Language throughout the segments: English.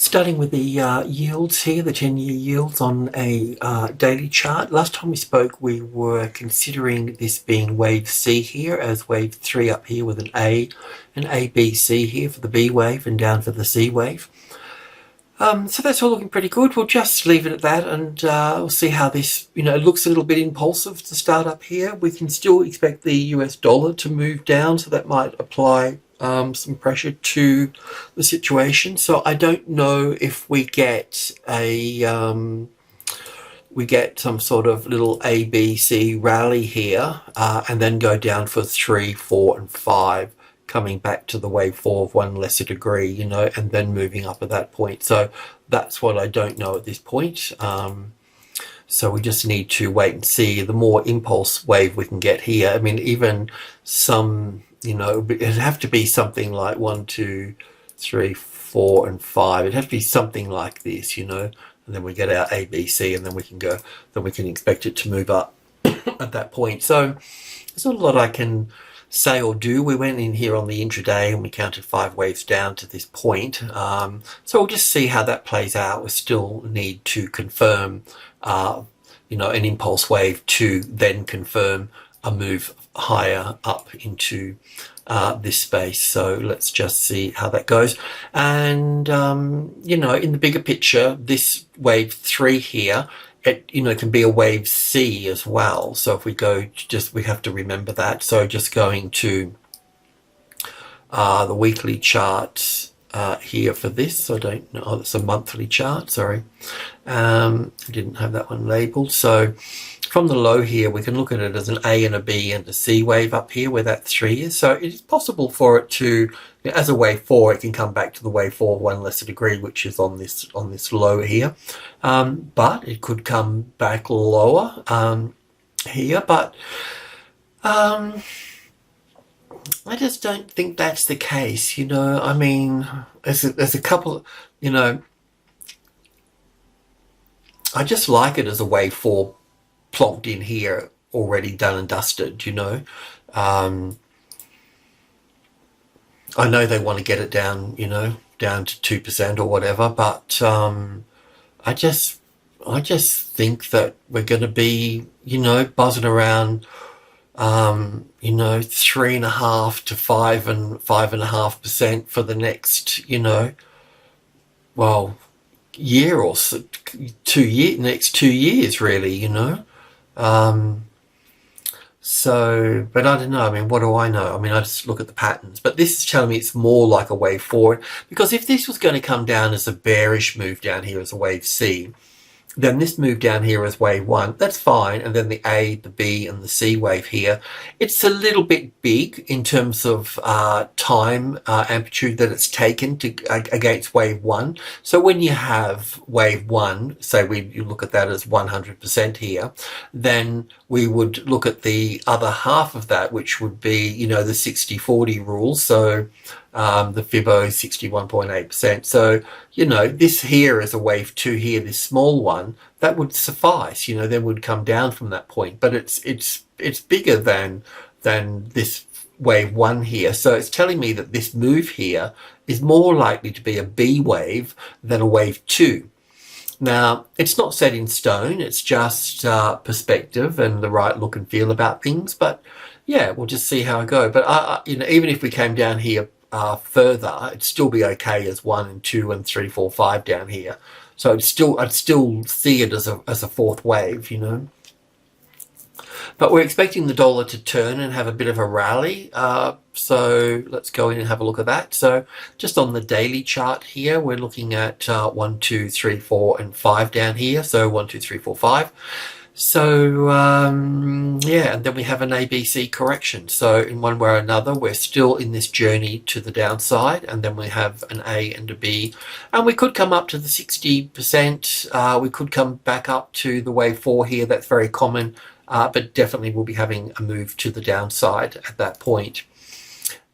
Starting with the yields here, the 10-year yields on a daily chart. Last time we spoke, we were considering this being wave C here as wave 3 up here with an A, B, C here for the B wave and down for the C wave. So that's all looking pretty good. We'll just leave it at that, and we'll see how this, it looks a little bit impulsive to start up here. We can still expect the US dollar to move down, so that might apply some pressure to the situation. So I don't know if we get some sort of little A, B, C rally here, and then go down for 3, 4, and 5. Coming back to the wave 4 of 1 lesser degree, and then moving up at that point. So that's what I don't know at this point. So we just need to wait and see. The more impulse wave we can get here, I mean, even some, it'd have to be something like 1, 2, 3, 4, and 5. It'd have to be something like this, and then we get our A, B, C, and then we can expect it to move up at that point. So there's not a lot I can say or do. We went in here on the intraday and we counted 5 waves down to this point. So we'll just see how that plays out. We still need to confirm, an impulse wave to then confirm a move higher up into this space. So let's just see how that goes. And, in the bigger picture, this wave 3 here, it can be a wave C as well. So if we go we have to remember that. So just going to the weekly chart here for this. I don't know. Oh, it's a monthly chart. Sorry, I didn't have that one labeled. So from the low here, we can look at it as an A and a B and a C wave up here where that 3 is. So it is possible for it to, as a wave 4, it can come back to the wave 4 of 1 lesser degree, which is on this low here. But it could come back lower here. But I just don't think that's the case. I mean, there's a couple, I just like it as a wave 4 plonked in here, already done and dusted. I know they want to get it down, down to 2% or whatever, but I just think that we're going to be, buzzing around, 3.5% to 5 and 5.5% for the next, year or so, next 2 years, really, So, but I don't know. I mean, what do I know? I mean, I just look at the patterns. But this is telling me it's more like a wave 4. Because if this was going to come down as a bearish move down here as a wave C, then this move down here as wave 1, that's fine. And then the A, the B, and the C wave here, it's a little bit big in terms of time amplitude that it's taken to against wave 1. So when you have wave 1, say you look at that as 100% here, then we would look at the other half of that, which would be, the 60-40 rule. So the Fibbo 61.8%. So, this here is a wave 2 here, this small one, that would suffice, then would come down from that point. But it's bigger than this wave 1 here. So it's telling me that this move here is more likely to be a B wave than a wave 2. Now, it's not set in stone. It's just perspective and the right look and feel about things. But yeah, we'll just see how I go. But even if we came down here further, it'd still be okay as 1 and 2 and 3, 4, 5 down here. So I'd still see it as a fourth wave, But we're expecting the dollar to turn and have a bit of a rally. So let's go in and have a look at that. So just on the daily chart here, we're looking at 1, 2, 3, 4, and 5 down here. So 1, 2, 3, 4, 5. So, yeah, and then we have an ABC correction. So in one way or another, we're still in this journey to the downside, and then we have an A and a B. And we could come up to the 60%. We could come back up to the wave 4 here. That's very common, but definitely we'll be having a move to the downside at that point.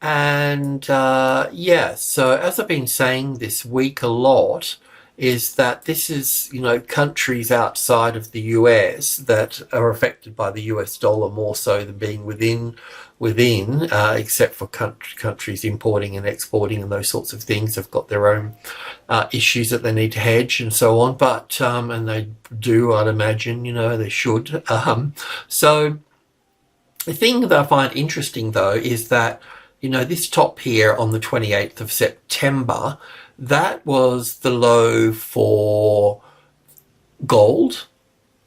And, yeah, so as I've been saying this week a lot, is that this is, countries outside of the US that are affected by the US dollar more so than being within, except for countries importing and exporting and those sorts of things have got their own issues that they need to hedge and so on. But and they do, I'd imagine, they should. So the thing that I find interesting though is that, this top here on the 28th of September, that was the low for gold.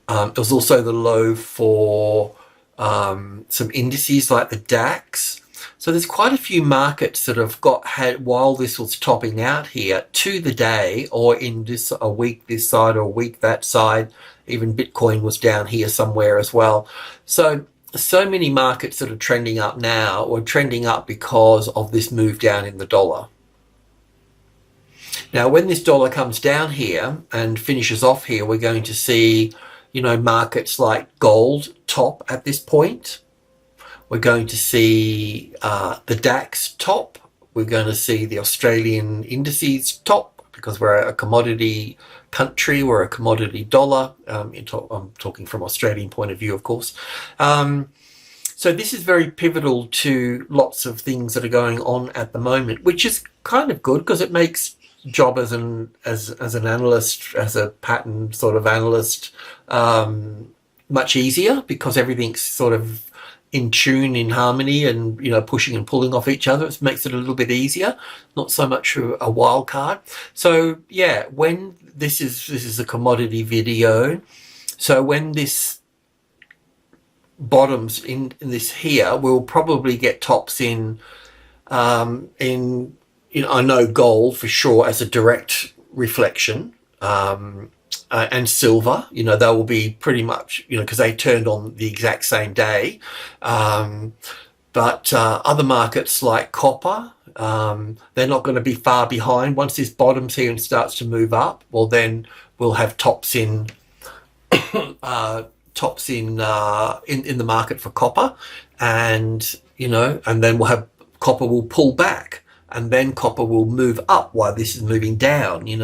It was also the low for some indices like the DAX. So there's quite a few markets that have had while this was topping out here to the day, or in a week this side or a week that side. Even Bitcoin was down here somewhere as well. So many markets that are trending up now or trending up because of this move down in the dollar. Now, when this dollar comes down here and finishes off here, we're going to see, markets like gold top at this point. We're going to see the DAX top. We're going to see the Australian indices top because we're a commodity country, we're a commodity dollar. I'm talking from Australian point of view, of course. So this is very pivotal to lots of things that are going on at the moment, which is kind of good because it makes job as an analyst, as a pattern sort of analyst, much easier because everything's sort of in tune, in harmony, and pushing and pulling off each other. It makes it a little bit easier, not so much a wild card. So yeah, when this is a commodity video, so when this bottoms in this here, we'll probably get tops in I know gold for sure as a direct reflection, and silver, they will be pretty much, because they turned on the exact same day. But other markets like copper, they're not going to be far behind. Once this bottoms here and starts to move up, well, then we'll have tops in in the market for copper, and and then we'll have copper will pull back, and then copper will move up while this is moving down, and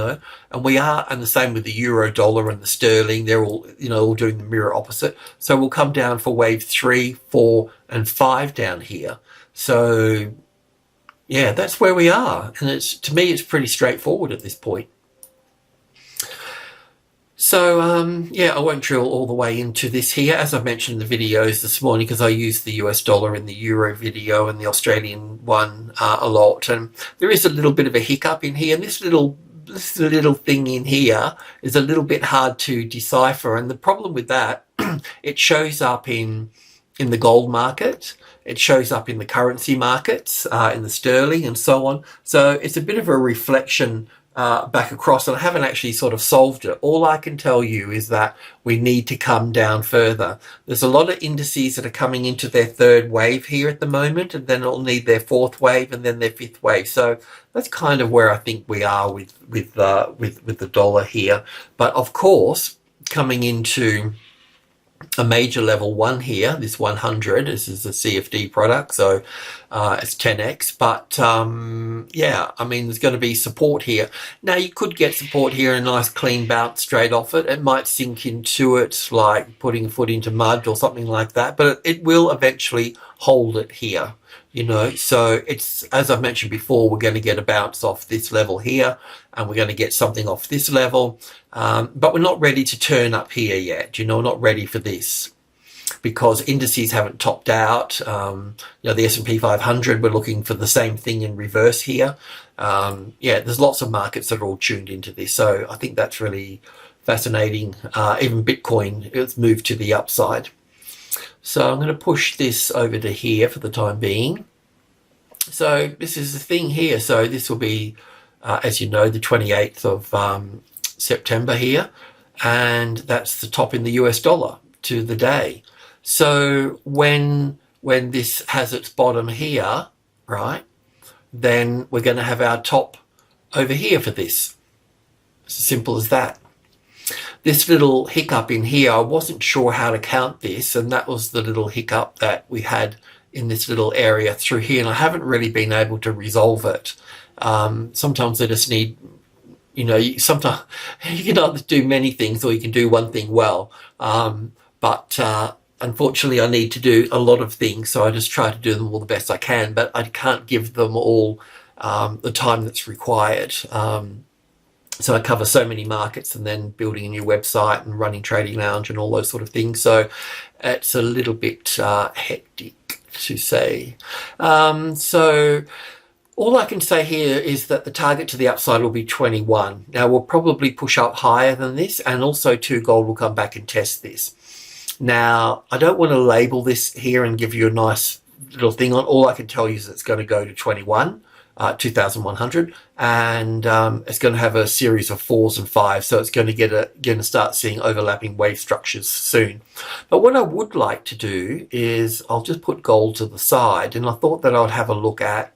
the same with the euro dollar and the sterling. They're all, all doing the mirror opposite. So we'll come down for wave 3, 4, and 5 down here. So yeah, that's where we are. And to me, it's pretty straightforward at this point. So, yeah, I won't drill all the way into this here, as I mentioned in the videos this morning, because I used the US dollar in the euro video and the Australian one a lot. And there is a little bit of a hiccup in here. And this little thing in here is a little bit hard to decipher. And the problem with that, it shows up in the gold market. It shows up in the currency markets, in the sterling and so on. So it's a bit of a reflection back across, and I haven't actually sort of solved it. All I can tell you is that we need to come down further. There's a lot of indices that are coming into their third wave here at the moment, and then it'll need their fourth wave and then their fifth wave. So that's kind of where I think we are with the dollar here. But of course, coming into a major level 1 here, this 100, this is a CFD product, so it's 10x, but yeah, I mean, there's going to be support here. Now you could get support here, a nice clean bounce straight off it. It might sink into it like putting a foot into mud or something like that, but it will eventually hold it here, so it's, as I've mentioned before, we're going to get a bounce off this level here, and we're going to get something off this level, but we're not ready to turn up here yet. We're not ready for this because indices haven't topped out. The S&P 500, we're looking for the same thing in reverse here. Yeah, there's lots of markets that are all tuned into this, so I think that's really fascinating. Even Bitcoin, it's moved to the upside. So I'm going to push this over to here for the time being. So this is the thing here. So this will be, as you know, the 28th of September here. And that's the top in the US dollar to the day. So when this has its bottom here, right, then we're going to have our top over here for this. It's as simple as that. This little hiccup in here, I wasn't sure how to count this, and that was the little hiccup that we had in this little area through here, and I haven't really been able to resolve it. Sometimes I just need sometimes you can either do many things or you can do one thing well. But unfortunately, I need to do a lot of things, so I just try to do them all the best I can, but I can't give them all the time that's required. So I cover so many markets, and then building a new website and running TradingLounge and all those sort of things. So it's a little bit hectic to say. So all I can say here is that the target to the upside will be 21. Now we'll probably push up higher than this, and also too, gold will come back and test this. Now I don't want to label this here and give you a nice little thing on. All I can tell you is it's going to go to 21. 2,100, and it's going to have a series of 4s and 5s, so it's going to start seeing overlapping wave structures soon. But what I would like to do is I'll just put gold to the side, and I thought that I'd have a look at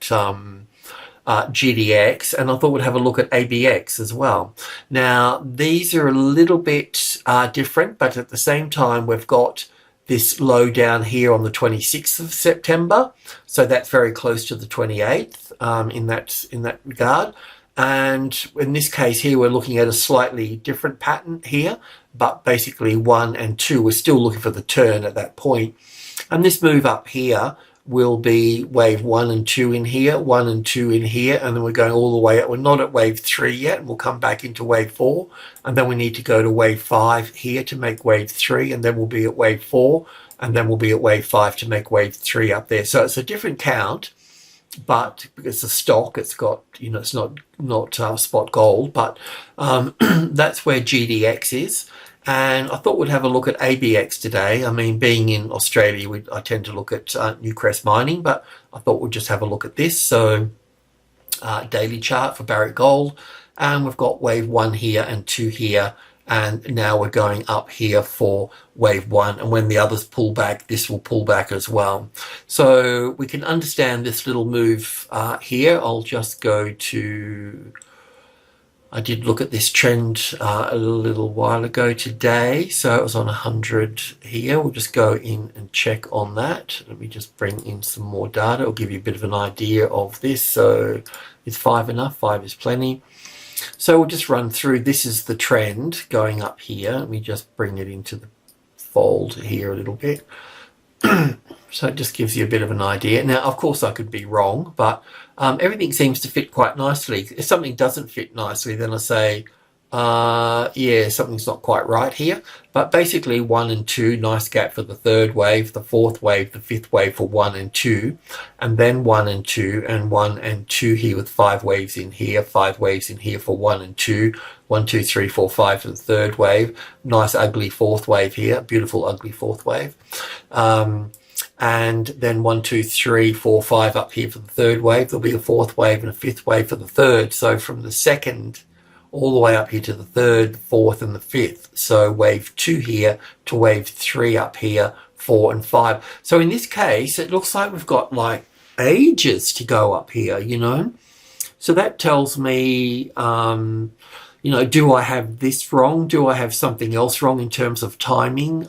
GDX, and I thought we'd have a look at ABX as well. Now these are a little bit different, but at the same time we've got this low down here on the 26th of September, so that's very close to the 28th in that regard. And in this case here, we're looking at a slightly different pattern here, but basically 1 and 2, we're still looking for the turn at that point. And this move up here will be wave 1 and 2 in here, 1 and 2 in here, and then we're going all the way up. We're not at wave 3 yet, and we'll come back into wave 4, and then we need to go to wave 5 here to make wave 3, and then we'll be at wave 4, and then we'll be at wave 5 to make wave 3 up there. So it's a different count, but it's a stock, it's got, it's not spot gold, but that's where GDX is. And I thought we'd have a look at ABX today. I mean, being in Australia, I tend to look at Newcrest Mining, but I thought we'd just have a look at this. So daily chart for Barrick Gold, and we've got wave 1 here and 2 here, and now we're going up here for wave 1, and when the others pull back, this will pull back as well. So we can understand this little move here. I'll just go to... I did look at this trend a little while ago today, so it was on 100 here. We'll just go in and check on that. Let me just bring in some more data. It'll give you a bit of an idea of this. So is 5 enough? 5 is plenty. So we'll just run through. This is the trend going up here. Let me just bring it into the fold here a little bit. So it just gives you a bit of an idea. Now, of course, I could be wrong, but everything seems to fit quite nicely. If something doesn't fit nicely, then I say, yeah, something's not quite right here. But basically 1 and 2, nice gap for the 3rd wave, the 4th wave, the 5th wave for 1 and 2, and then 1 and 2, and 1 and 2 here with 5 waves in here, 5 waves in here for 1 and 2, 1, 2, 3, 4, 5 for the 3rd wave, nice ugly 4th wave here, beautiful ugly 4th wave. And then 1, 2, 3, 4, 5 up here for the 3rd wave. There'll be a 4th wave and a 5th wave for the 3rd. So from the 2nd all the way up here to the 3rd, 4th, and the 5th. So wave 2 here to wave 3 up here, 4 and 5. So in this case, it looks like we've got like ages to go up here, So that tells me, do I have this wrong? Do I have something else wrong in terms of timing?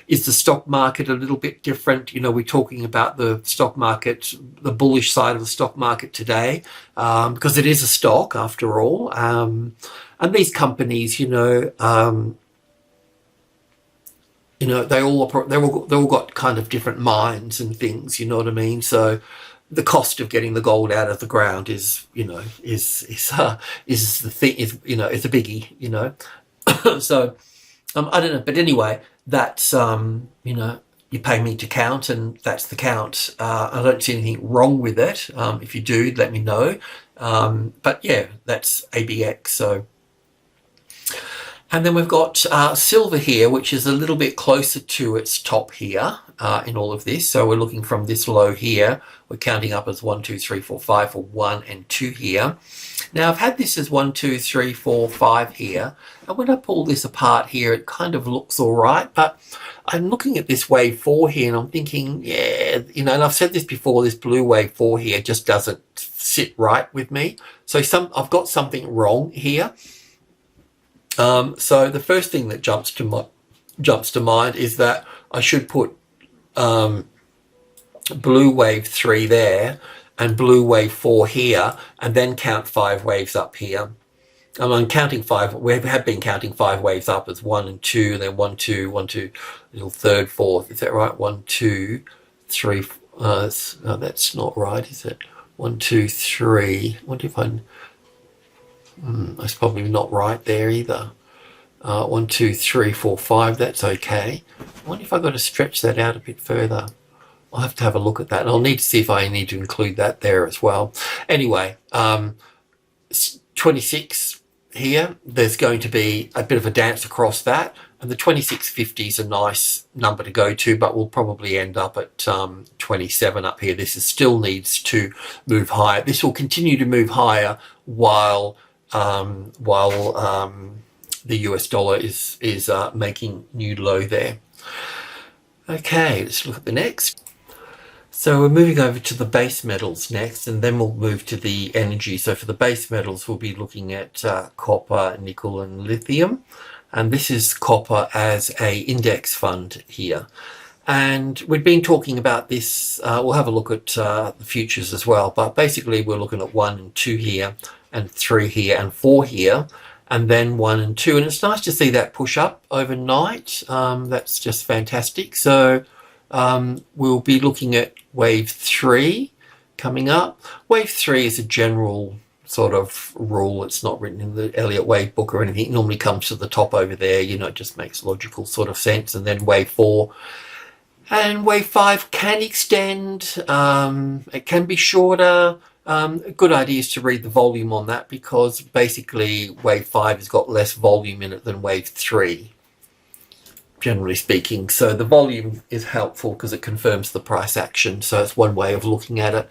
Is the stock market a little bit different? We're talking about the stock market, the bullish side of the stock market today, because it is a stock after all. And these companies, they all got kind of different minds and things. You know what I mean? So the cost of getting the gold out of the ground is the thing, it's a biggie, So I don't know, but anyway, that's you pay me to count, and that's the count. I don't see anything wrong with it. If you do, let me know. But yeah, that's ABX. So. And then we've got silver here, which is a little bit closer to its top here in all of this. So we're looking from this low here. We're counting up as 1, 2, 3, 4, 5 for 1 and 2 here. Now I've had this as 1, 2, 3, 4, 5 here. And when I pull this apart here, it kind of looks all right. But I'm looking at this wave 4 here and I'm thinking, yeah, and I've said this before, this blue wave 4 here just doesn't sit right with me. So I've got something wrong here. So the first thing that jumps to mind is that I should put blue wave 3 there and blue wave 4 here, and then count 5 waves up here. I'm counting five. We have been counting 5 waves up as 1 and 2, and then 1, 2, 1, 2, little third, fourth. Is that right? 1, 2, 3. No, that's not right, is it? 1, 2, 3. I wonder if that's probably not right there either. 1, 2, 3, 4, 5. That's okay. I wonder if I've got to stretch that out a bit further. I'll have to have a look at that, and I'll need to see if I need to include that there as well. Anyway, 26 here, there's going to be a bit of a dance across that, and the 2650 is a nice number to go to, but we'll probably end up at 27 up here. This still needs to move higher. This will continue to move higher while the US dollar is making new low there. Okay, let's look at the next. So we're moving over to the base metals next, and then we'll move to the energy. So for the base metals, we'll be looking at copper, nickel, and lithium. And this is copper as a index fund here. And we've been talking about this. We'll have a look at the futures as well. But basically, we're looking at 1 and 2 here, and 3 here, and 4 here, and then 1 and 2. And it's nice to see that push up overnight. That's just fantastic. So we'll be looking at wave 3 coming up. Wave 3 is a general sort of rule. It's not written in the Elliott wave book or anything. It normally comes to the top over there. You know, it just makes logical sort of sense. And then wave 4 and wave 5 can extend. It can be shorter. A good idea is to read the volume on that, because basically wave 5 has got less volume in it than wave 3. Generally speaking. So the volume is helpful because it confirms the price action. So it's one way of looking at it.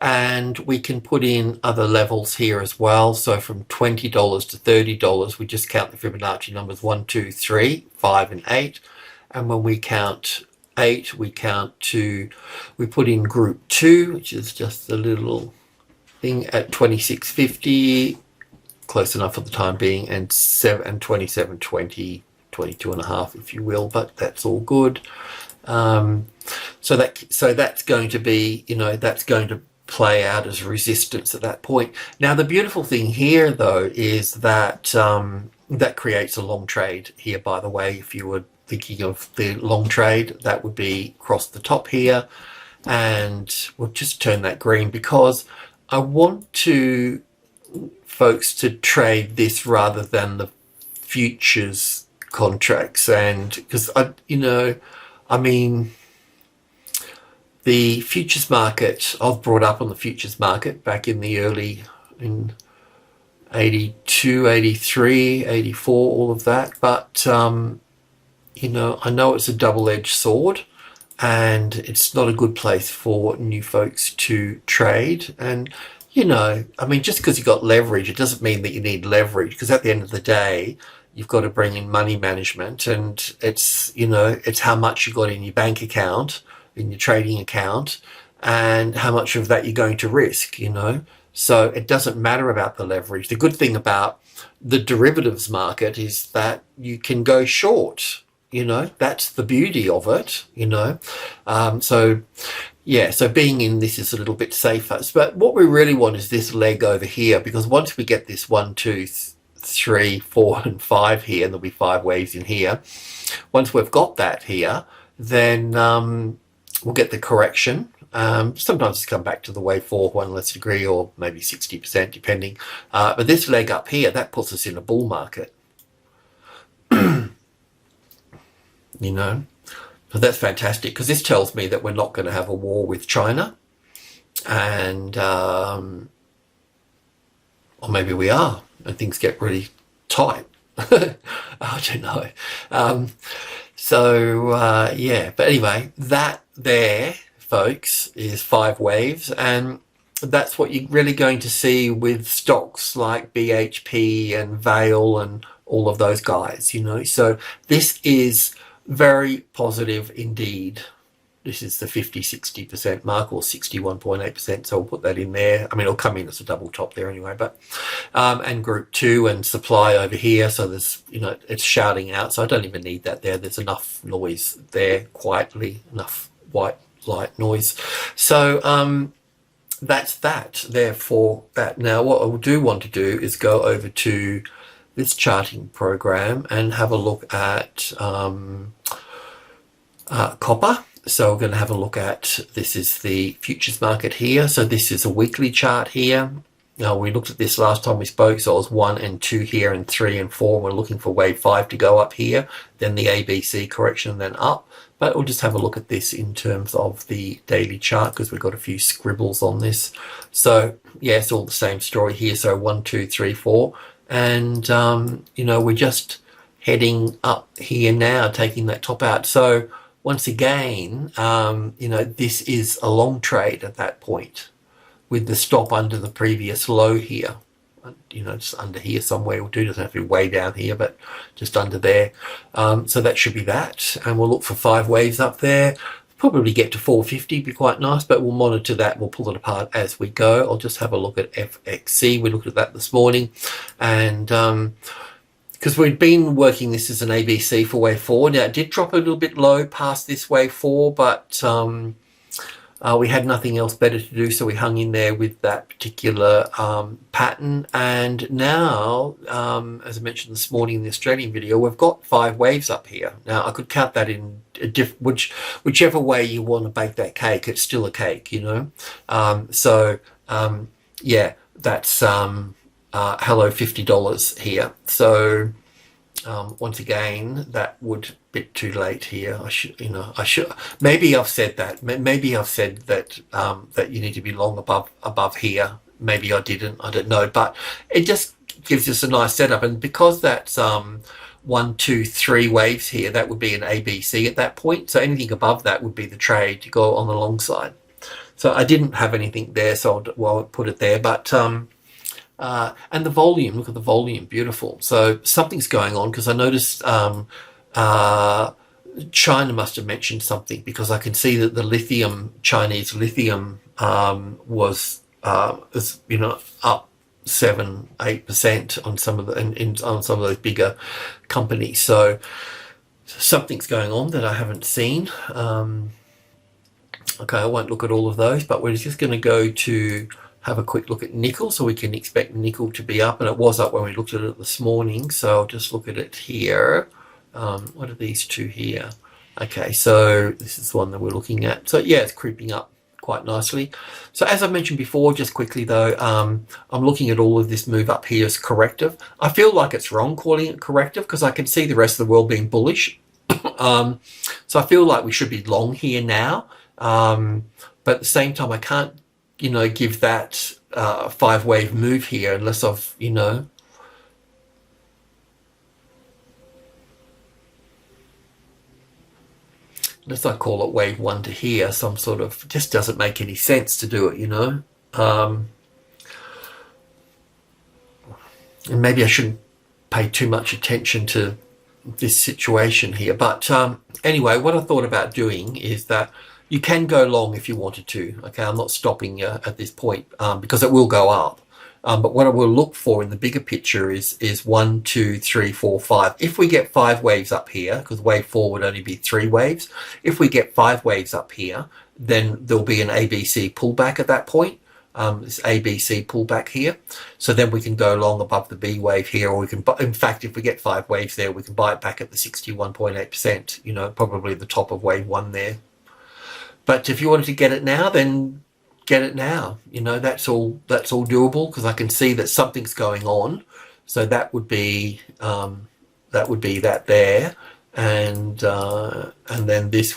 And we can put in other levels here as well. So from $20 to $30, we just count the Fibonacci numbers 1, 2, 3, 5, and 8. And when we count 8, we put in group 2, which is just a little thing at 26.50, close enough for the time being, and 27.20. 22.5, if you will, but that's all good. So that's going to be, that's going to play out as resistance at that point. Now the beautiful thing here though is that that creates a long trade here, by the way. If you were thinking of the long trade, that would be across the top here, and we'll just turn that green because I want folks to trade this rather than the futures contracts. And because the futures market, I was brought up on the futures market back in 82, 83, 84, all of that, but I know it's a double-edged sword, and it's not a good place for new folks to trade. And just because you've got leverage, it doesn't mean that you need leverage, because at the end of the day you've got to bring in money management, and it's how much you got in your bank account, in your trading account, and how much of that you're going to risk, So it doesn't matter about the leverage. The good thing about the derivatives market is that you can go short, that's the beauty of it, So being in this is a little bit safer. But what we really want is this leg over here, because once we get this 1, 2, 3, 4, and 5 here, and there'll be 5 waves in here. Once we've got that here, then we'll get the correction. Sometimes it's come back to the wave 4, 1 less degree, or maybe 60%, depending. But this leg up here, that puts us in a bull market. So that's fantastic, because this tells me that we're not going to have a war with China, and or maybe we are, and things get really tight. I don't know. But anyway, that there, folks, is 5 waves, and that's what you're really going to see with stocks like BHP and Vale and all of those guys, So this is very positive indeed. This is the 50-60% mark, or 61.8%, so we'll put that in there. It'll come in as a double top there anyway, but and group 2 and supply over here, so there's it's shouting out, so I don't even need that there. There's enough noise there, quietly enough white light noise. So that's that. Therefore, that. Now, what I do want to do is go over to this charting program and have a look at copper. So we're going to have a look at, this is the futures market here. So this is a weekly chart here. Now, we looked at this last time we spoke, so it was 1 and 2 here and 3 and 4. We're looking for wave 5 to go up here, then the ABC correction, then up. But we'll just have a look at this in terms of the daily chart because we've got a few scribbles on this. So yeah, it's all the same story here. So 1, 2, 3, 4. And, you know, we're just heading up here now, taking that top out. So once again, you know, this is a long trade at that point with the stop under the previous low here. You know, just under here somewhere will do. Doesn't have to be way down here, but just under there. So that should be that. And we'll look for 5 waves up there. Probably get to 450, be quite nice, but we'll monitor that. We'll pull it apart as we go. I'll just have a look at FXC. We looked at that this morning. And because we'd been working this as an ABC for wave 4. Now, it did drop a little bit low past this wave 4, but we had nothing else better to do, so we hung in there with that particular pattern. And now, as I mentioned this morning in the Australian video, we've got 5 waves up here. Now, I could count that in whichever way you want to bake that cake. It's still a cake, you know. Yeah, that's hello $50 here. So once again, that would bit too late here. I should, maybe I've said that. Maybe I've said that that you need to be long above here. Maybe I didn't. I don't know. But it just gives us a nice setup. And because that's 1, 2, 3 waves here, that would be an ABC at that point. So anything above that would be the trade to go on the long side. So I didn't have anything there, so I'll put it there. But and the volume, look at the volume, beautiful. So something's going on, because I noticed China must have mentioned something, because I can see that the lithium, Chinese lithium, was up 7-8% on some of the on some of those bigger companies. So something's going on that I haven't seen. Okay, I won't look at all of those, but we're just going to go to have a quick look at nickel, so we can expect nickel to be up, and it was up when we looked at it this morning. So I'll just look at it here. What are these two here? Okay, so this is the one that we're looking at. So yeah, it's creeping up quite nicely. So as I mentioned before, just quickly though, I'm looking at all of this move up here as corrective. I feel like it's wrong calling it corrective, because I can see the rest of the world being bullish. So I feel like we should be long here now, but at the same time I can't give that 5 wave move here unless I've unless I call it wave 1 to here, some sort of, just doesn't make any sense to do it, and maybe I shouldn't pay too much attention to this situation here, but anyway, what I thought about doing is that you can go long if you wanted to. Okay, I'm not stopping you at this point, because it will go up. But what I will look for in the bigger picture is 1, 2, 3, 4, 5. If we get 5 waves up here, because wave 4 would only be 3 waves. If we get 5 waves up here, then there'll be an ABC pullback at that point. This ABC pullback here. So then we can go long above the B wave here, or we can, in fact, if we get 5 waves there, we can buy it back at the 61.8%, probably the top of wave 1 there. But if you wanted to get it now, then get it now. That's all doable, because I can see that something's going on. So that would be that there, and then this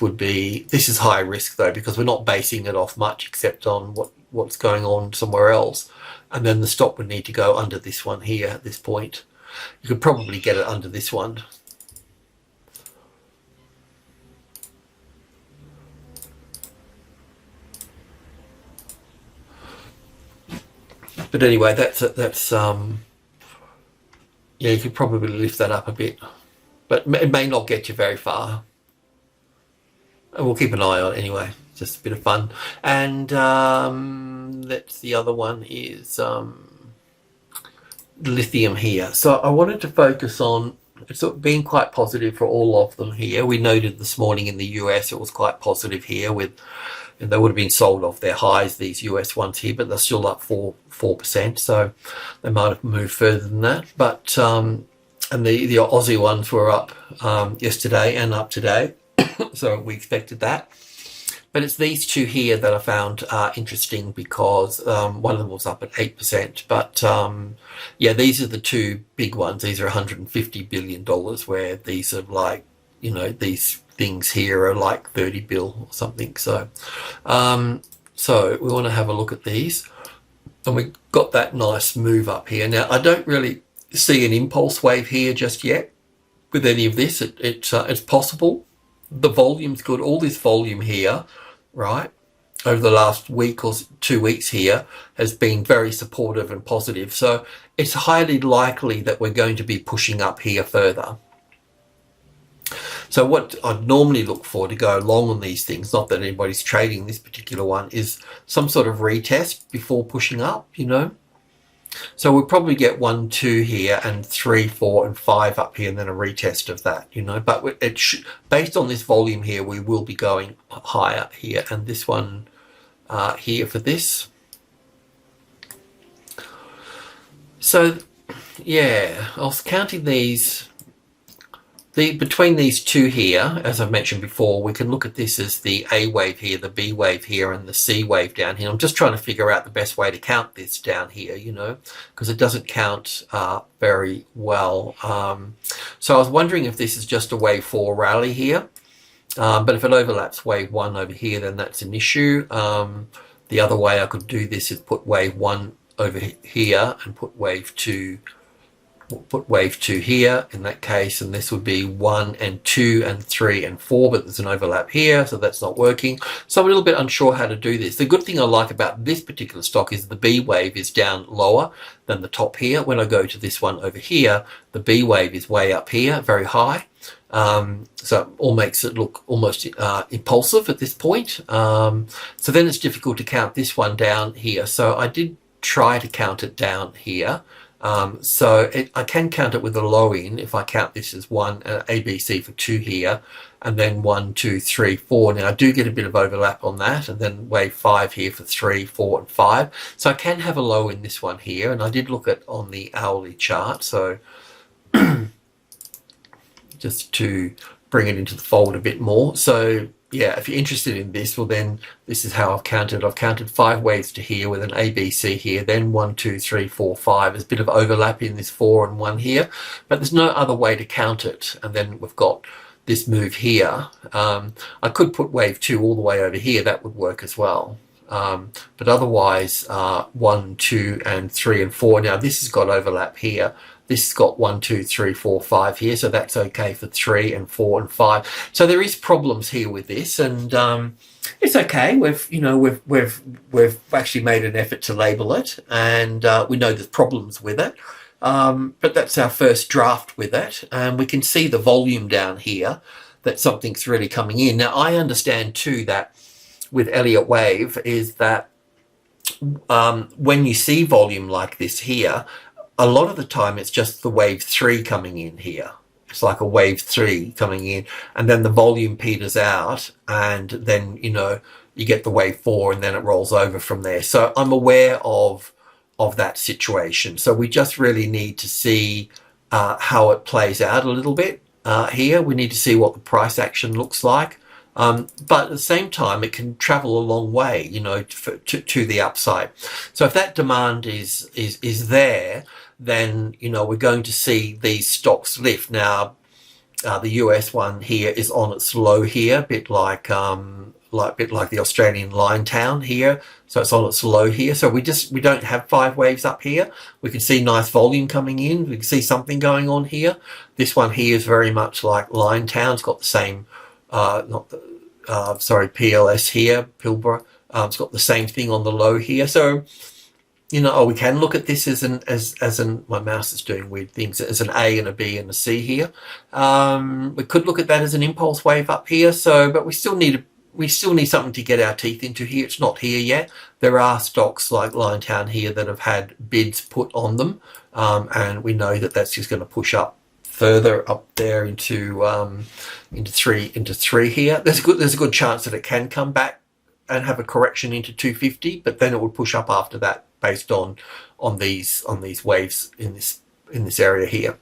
is high risk though, because we're not basing it off much except on what's going on somewhere else. And then the stop would need to go under this one here at this point. You could probably get it under this one. But anyway, that's yeah, you could probably lift that up a bit, but it may not get you very far. And we'll keep an eye on it anyway. Just a bit of fun. And that's the other one is lithium here. So I wanted to focus on it's been quite positive for all of them here. We noted this morning in the US it was quite positive here with and they would have been sold off their highs, these US ones here, but they're still up 4%, so they might have moved further than that. But and the Aussie ones were up yesterday and up today, so we expected that. But it's these two here that I found interesting, because one of them was up at 8%. But yeah, these are the two big ones. These are $150 billion, where these are like, you know, these things here are like 30 bill or something. So so we want to have a look at these, and we got that nice move up here. Now I don't really see an impulse wave here just yet with any of this. It's possible. The volume's good. All this volume here, right, over the last week or 2 weeks here has been very supportive and positive. So it's highly likely that we're going to be pushing up here further. So what I'd normally look for to go long on these things, not that anybody's trading this particular one, is some sort of retest before pushing up, you know. So we'll probably get 1, 2 here, and 3, 4, and 5 up here, and then a retest of that, you know. But it should, based on this volume here, we will be going higher here, and this one here for this. So yeah, I was counting these. Between these two here, as I've mentioned before, we can look at this as the A wave here, the B wave here, and the C wave down here. I'm just trying to figure out the best way to count this down here, you know, because it doesn't count very well. So I was wondering if this is just a wave 4 rally here, but if it overlaps wave 1 over here, then that's an issue. The other way I could do this is put wave 1 over here and put wave 2. We'll put wave 2 here in that case, and this would be 1 and 2 and 3 and 4, but there's an overlap here, so that's not working. So I'm a little bit unsure how to do this. The good thing I like about this particular stock is the B wave is down lower than the top here. When I go to this one over here, the B wave is way up here, very high. So it all makes it look almost impulsive at this point. So then it's difficult to count this one down here. So I did try to count it down here. I can count it with a low in if I count this as 1 ABC for 2 here, and then 1, 2, 3, 4. Now I do get a bit of overlap on that, and then wave 5 here for 3, 4, and 5. So I can have a low in this one here, and I did look at on the hourly chart. So just to bring it into the fold a bit more. So yeah, if you're interested in this, well then this is how I've counted. I've counted 5 waves to here with an ABC here, then 1, 2, 3, 4, 5. There's a bit of overlap in this 4 and 1 here, but there's no other way to count it. And then we've got this move here. I could put wave 2 all the way over here. That would work as well. But otherwise, 1, 2, and 3, and 4. Now this has got overlap here. This has got 1, 2, 3, 4, 5 here, so that's okay for 3 and 4 and 5. So there is problems here with this, and it's okay. We've actually made an effort to label it, and we know there's problems with it. But that's our first draft with it, and we can see the volume down here that something's really coming in. Now I understand too that with Elliott wave is that when you see volume like this here, a lot of the time it's just the wave 3 coming in here. It's like a wave 3 coming in, and then the volume peters out, and then, you know, you get the wave 4, and then it rolls over from there. So I'm aware of that situation. So we just really need to see how it plays out a little bit here. We need to see what the price action looks like. But at the same time, it can travel a long way, you know, to the upside. So if that demand is there, then, you know, we're going to see these stocks lift. Now, the US one here is on its low here, a bit like the Australian line town here. So it's on its low here. So we don't have 5 waves up here. We can see nice volume coming in. We can see something going on here. This one here is very much like line town. It's got the same, PLS here, Pilbara. It's got the same thing on the low here. So, you know, we can look at this as my mouse is doing weird things, as an A and a B and a C here. We could look at that as an impulse wave up here. So, but we still need something to get our teeth into here. It's not here yet. There are stocks like Liontown here that have had bids put on them, and we know that that's just going to push up further up there into three here. There's a good chance that it can come back and have a correction into 250, but then it would push up after that based on these waves in this area here.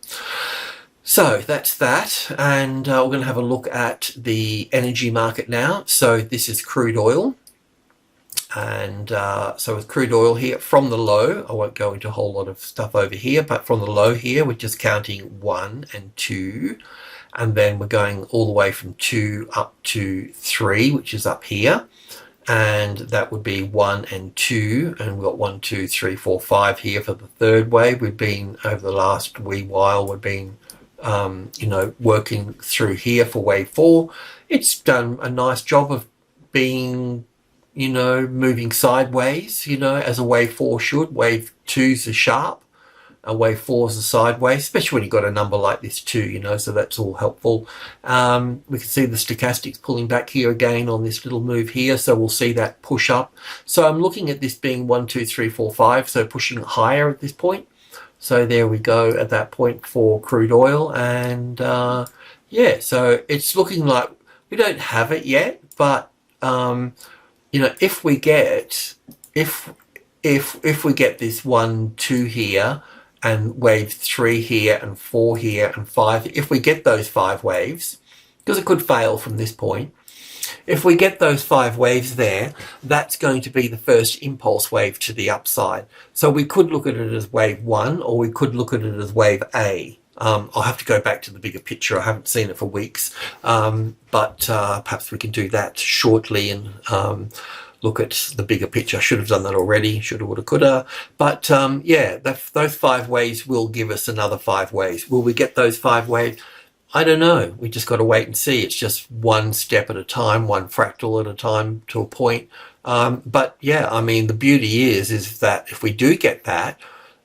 So that's that, and we're going to have a look at the energy market now. So this is crude oil, and so with crude oil here from the low, I won't go into a whole lot of stuff over here, but from the low here we're just counting 1 and 2, and then we're going all the way from 2 up to 3, which is up here, and that would be 1 and 2, and we've got 1, 2, 3, 4, 5 here for the third wave. We've been, over the last wee while, we've been working through here for wave 4. It's done a nice job of being, moving sideways, as a wave 4 should. Wave 2's a sharp, and wave 4's a sideways, especially when you've got a number like this too, so that's all helpful. We can see the stochastics pulling back here again on this little move here, so we'll see that push up. So I'm looking at this being 1, 2, 3, 4, 5, so pushing higher at this point. So there we go at that point for crude oil, and yeah, so it's looking like we don't have it yet, but if we get this 1, 2 here, and wave 3 here, and 4 here, and 5, if we get those 5 waves, because it could fail from this point, if we get those 5 waves there, that's going to be the first impulse wave to the upside. So we could look at it as wave 1, or we could look at it as wave A. I'll have to go back to the bigger picture. I haven't seen it for weeks, but perhaps we can do that shortly and look at the bigger picture. I should have done that already. Shoulda, woulda, coulda. But yeah, those 5 waves will give us another 5 waves. Will we get those 5 waves? I don't know. We just got to wait and see. It's just one step at a time, one fractal at a time to a point. But yeah, I mean, the beauty is that if we do get that,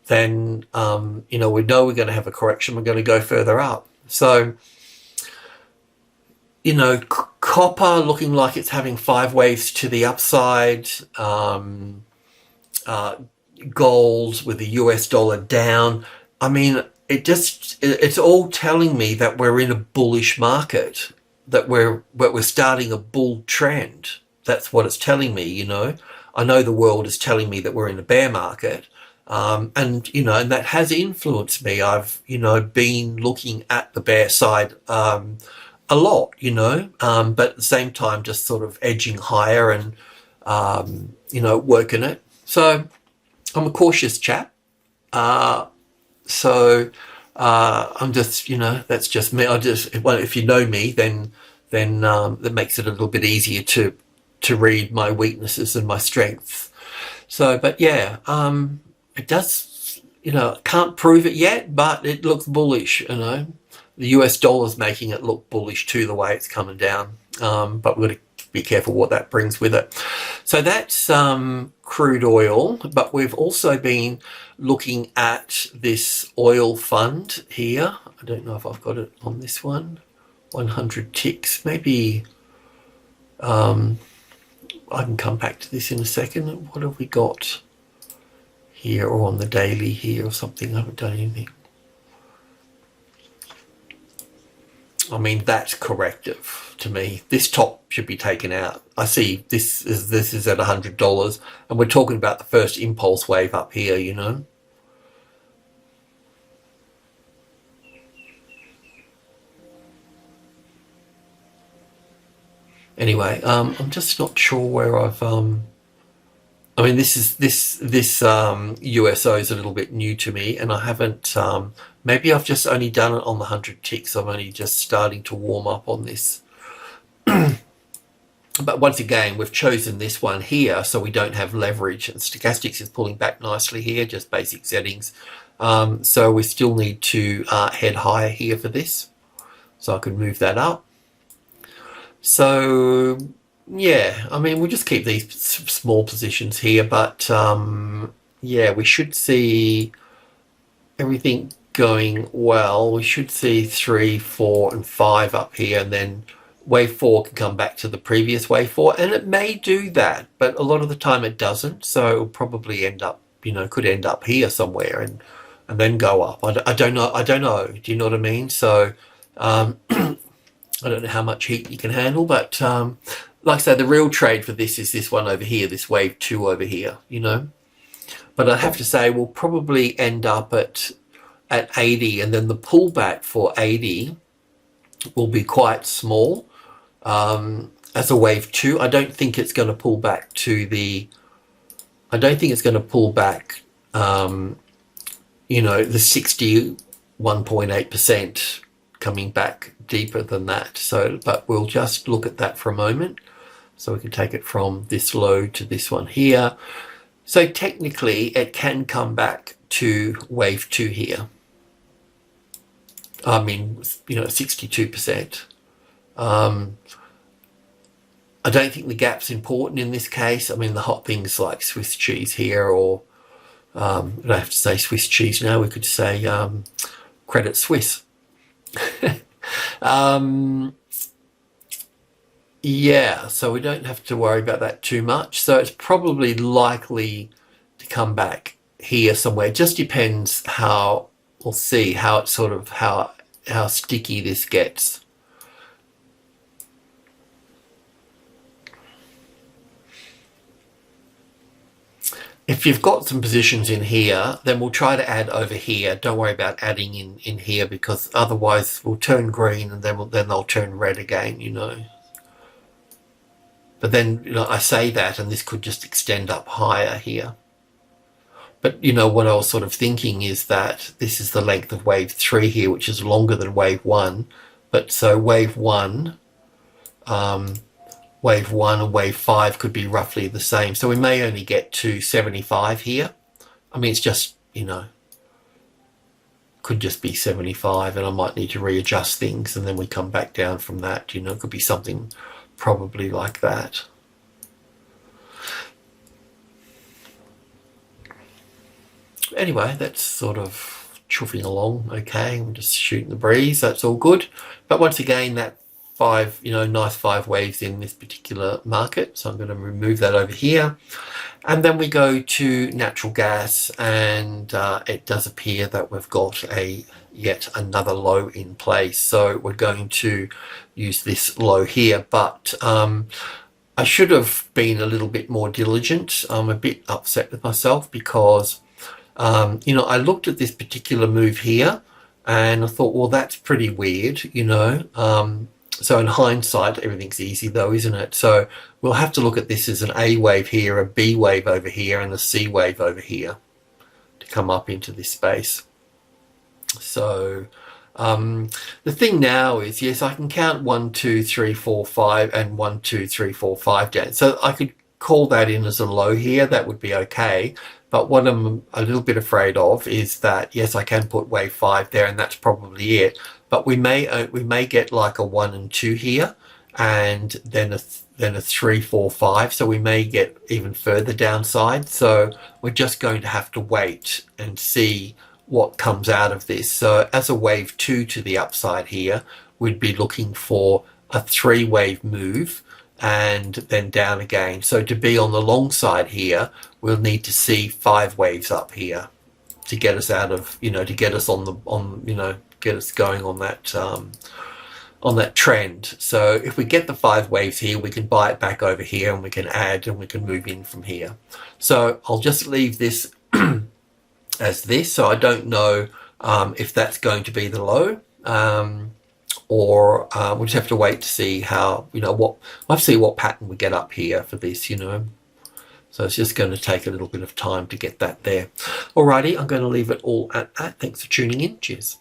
then we know we're going to have a correction. We're going to go further up. So copper looking like it's having 5 waves to the upside. Gold with the US dollar down. I mean, it's all telling me that we're in a bullish market, that we're starting a bull trend. That's what it's telling me. I know the world is telling me that we're in a bear market, and that has influenced me. I've been looking at the bear side a lot, but at the same time just sort of edging higher and working it. So I'm a cautious chap. So I'm just, that's just me. If you know me, then that makes it a little bit easier to read my weaknesses and my strengths. So, but yeah, it does, can't prove it yet, but it looks bullish. The US dollar's making it look bullish too, the way it's coming down. But we've got to be careful what that brings with it. So that's crude oil, but we've also been looking at this oil fund here. I don't know if I've got it on this one. 100 ticks, maybe. I can come back to this in a second. What have we got here, or on the daily here or something? I haven't done anything. I mean, that's corrective to me. This top should be taken out. I see this is at $100, and we're talking about the first impulse wave up here, Anyway, I'm just not sure where I've I mean, this USO is a little bit new to me, and I haven't. Maybe I've just only done it on the 100 ticks. I'm only just starting to warm up on this. But once again, we've chosen this one here, so we don't have leverage. And stochastics is pulling back nicely here, just basic settings. So we still need to head higher here for this. So I can move that up. So yeah, I mean, we'll just keep these small positions here, but yeah, we should see everything going well. We should see 3, 4, and 5 up here, and then wave 4 can come back to the previous wave 4, and it may do that, but a lot of the time it doesn't. So it'll probably end up, could end up here somewhere and then go up. I don't know. Do you know what I mean? So I don't know how much heat you can handle, but like I say, the real trade for this is this one over here, this wave 2 over here, you know. But I have to say we'll probably end up at 80, and then the pullback for 80 will be quite small as a wave 2. I don't think it's going to pull back to the, I don't think it's going to pull back, you know, the 61.8% coming back deeper than that. So, but we'll just look at that for a moment. So we can take it from this low to this one here. So technically it can come back to wave 2 here. I mean, you know, 62%. I don't think the gap's important in this case. I mean, the hot things like Swiss cheese here, or we don't have to say Swiss cheese now, we could say Credit Suisse. Yeah, so we don't have to worry about that too much. So it's probably likely to come back here somewhere. It just depends how, we'll see how it sort of, how sticky this gets. If you've got some positions in here, then we'll try to add over here. Don't worry about adding in here, because otherwise we'll turn green and then they'll turn red again, you know. But then, you know, I say that and this could just extend up higher here. But, you know, what I was sort of thinking is that this is the length of wave 3 here, which is longer than wave 1. But so wave 1 and wave 5 could be roughly the same. So we may only get to 75 here. I mean, it's just, you know, could just be 75, and I might need to readjust things and then we come back down from that. You know, it could be something probably like that. Anyway, that's sort of chuffing along okay. We're just shooting the breeze, that's all good. But once again, that 5, you know, nice 5 waves in this particular market, so I'm going to remove that over here. And then we go to natural gas, and it does appear that we've got yet another low in place. So we're going to use this low here, but I should have been a little bit more diligent. I'm a bit upset with myself because you know, I looked at this particular move here and I thought, well, that's pretty weird, you know. So in hindsight, everything's easy though, isn't it? So we'll have to look at this as an A wave here, a B wave over here, and a C wave over here to come up into this space. So the thing now is, yes, I can count 1, 2, 3, 4, 5, and 1, 2, 3, 4, 5 down. So I could call that in as a low here. That would be okay. But what I'm a little bit afraid of is that, yes, I can put wave 5 there, and that's probably it. But we may get like a 1 and 2 here, and then a 3, 4, 5. So we may get even further downside. So we're just going to have to wait and see what comes out of this. So as a wave 2 to the upside here, we'd be looking for a 3 wave move and then down again. So to be on the long side here, we'll need to see 5 waves up here to get us out of, you know, to get us get us going on that trend. So if we get the 5 waves here, we can buy it back over here, and we can add, and we can move in from here. So I'll just leave this as this. So I don't know if that's going to be the low, or we'll just have to wait to see how, you know, we'll have to see what pattern we get up here for this, you know. So it's just going to take a little bit of time to get that there. Alrighty, I'm going to leave it all at that. Thanks for tuning in. Cheers.